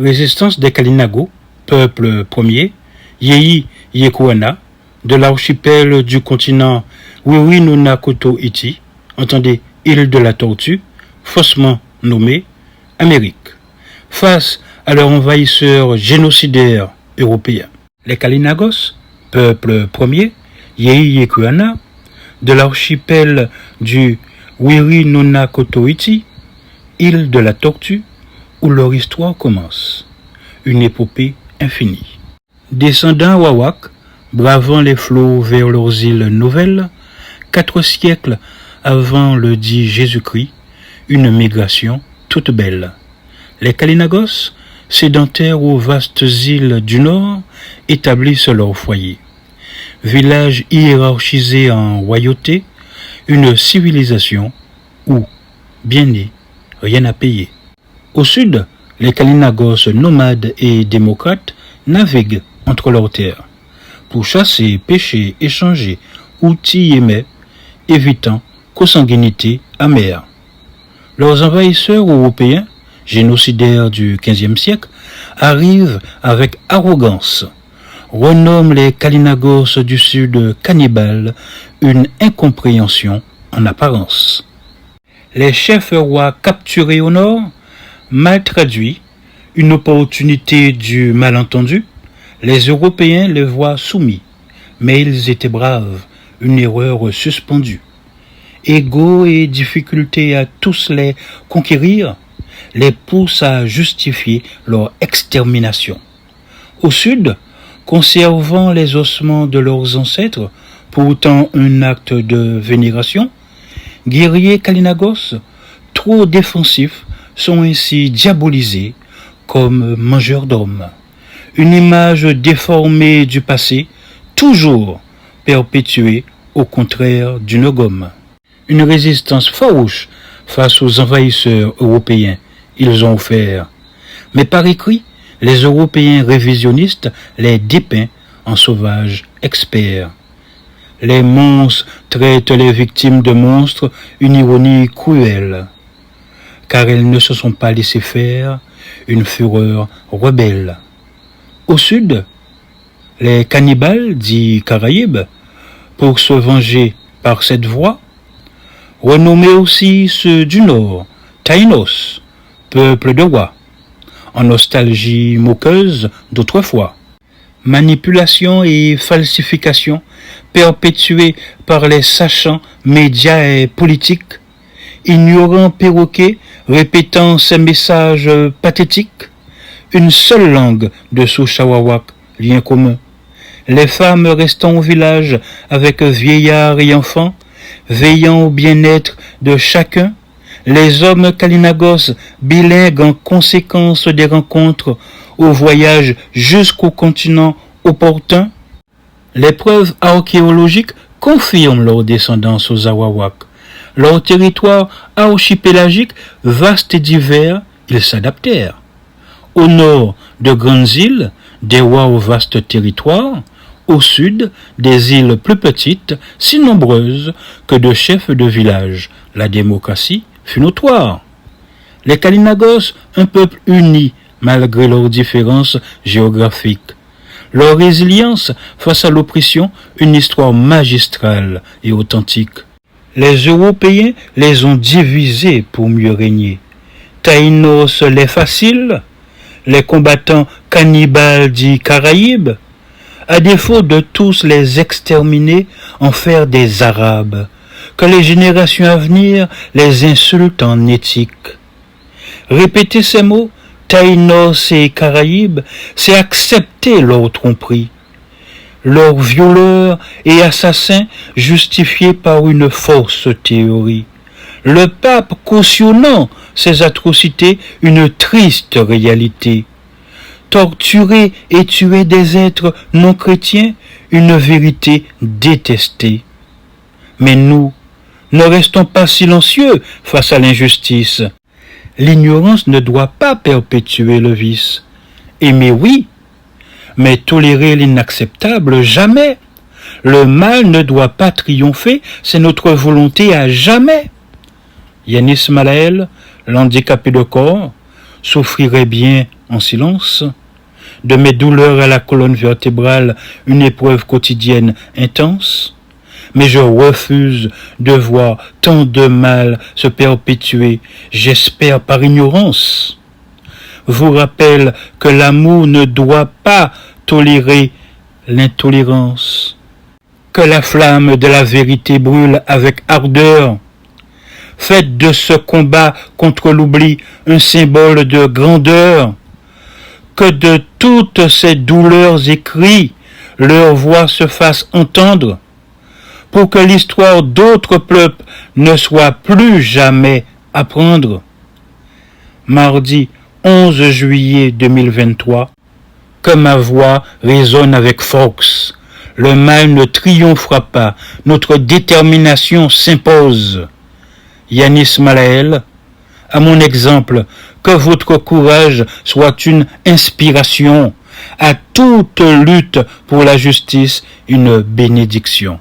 Résistance des Kalinago, peuple premier, Yehi Yekuana, de l'archipel du continent Wiwi-Nuna-Koto-Iti, entendez île de la Tortue, faussement nommée Amérique, face à leurs envahisseurs génocidaires européens. Les Kalinagos, peuple premier, Yehi Yekuana, de l'archipel du Wiwi-Nuna-Koto-Iti, île de la Tortue, où leur histoire commence. Une épopée infinie. Descendants Wawak, bravant les flots vers leurs îles nouvelles, 4 siècles avant le dit Jésus-Christ, une migration toute belle. Les Kalinagos, sédentaires aux vastes îles du Nord, établissent leur foyer. Village hiérarchisé en royauté, une civilisation où, bien né, rien à payer. Au sud, les Kalinagos nomades et démocrates naviguent entre leurs terres pour chasser, pêcher, échanger outils et mets, évitant consanguinité amère. Leurs envahisseurs européens, génocidaires du XVe siècle, arrivent avec arrogance, renomment les Kalinagos du sud cannibales, une incompréhension en apparence. Les chefs rois capturés au nord, mal traduits, une opportunité du malentendu, les Européens les voient soumis, mais ils étaient braves, une erreur suspendue. Égaux et difficultés à tous les conquérir, les poussent à justifier leur extermination. Au sud, conservant les ossements de leurs ancêtres, pourtant un acte de vénération, guerriers Kalinagos, trop défensifs, sont ainsi diabolisés comme mangeurs d'hommes. Une image déformée du passé, toujours perpétuée au contraire d'une gomme. Une résistance farouche face aux envahisseurs européens, ils ont offert. Mais par écrit, les Européens révisionnistes les dépeignent en sauvages experts. Les monstres traitent les victimes de monstres, une ironie cruelle, car elles ne se sont pas laissées faire, une fureur rebelle. Au sud, les cannibales, dits Caraïbes, pour se venger par cette voie, renommaient aussi ceux du nord, Taïnos, peuple de rois, en nostalgie moqueuse d'autrefois. Manipulation et falsification perpétuées par les sachants médias et politiques, ignorants perroquets répétant ces messages pathétiques, une seule langue de Souchawawak, lien commun. Les femmes restant au village avec vieillards et enfants, veillant au bien-être de chacun, les hommes Kalinagos bilingues en conséquence des rencontres au voyage jusqu'au continent opportun. Les preuves archéologiques confirment leur descendance aux Awawak. Leur territoire archipélagique, vaste et divers, ils s'adaptèrent. Au nord, de grandes îles, des rois au vaste territoire. Au sud, des îles plus petites, si nombreuses que de chefs de village. La démocratie fut notoire. Les Kalinagos, un peuple uni malgré leurs différences géographiques. Leur résilience face à l'oppression, une histoire magistrale et authentique. Les Européens les ont divisés pour mieux régner. Taïnos les faciles, les combattants cannibales dits Caraïbes, à défaut de tous les exterminer, en faire des Arabes, que les générations à venir les insultent en éthique. Répéter ces mots, Taïnos et Caraïbes, c'est accepter leur tromperie, leurs violeurs et assassins justifiés par une fausse théorie. Le pape cautionnant ces atrocités, une triste réalité. Torturer et tuer des êtres non chrétiens, une vérité détestée. Mais nous, ne restons pas silencieux face à l'injustice. L'ignorance ne doit pas perpétuer le vice. Aimer, oui, mais tolérer l'inacceptable, jamais. Le mal ne doit pas triompher, c'est notre volonté à jamais. Yanis Malael, l'handicapé de corps, souffrirait bien en silence, de mes douleurs à la colonne vertébrale une épreuve quotidienne intense, mais je refuse de voir tant de mal se perpétuer, j'espère par ignorance. Vous rappelle que l'amour ne doit pas tolérer l'intolérance, que la flamme de la vérité brûle avec ardeur. Faites de ce combat contre l'oubli un symbole de grandeur, que de toutes ces douleurs écrits, leur voix se fasse entendre, pour que l'histoire d'autres peuples ne soit plus jamais à prendre. Mardi 11 juillet 2023, que ma voix résonne avec force. Le mal ne triomphera pas, notre détermination s'impose. Yanis Malael, à mon exemple, que votre courage soit une inspiration, à toute lutte pour la justice une bénédiction.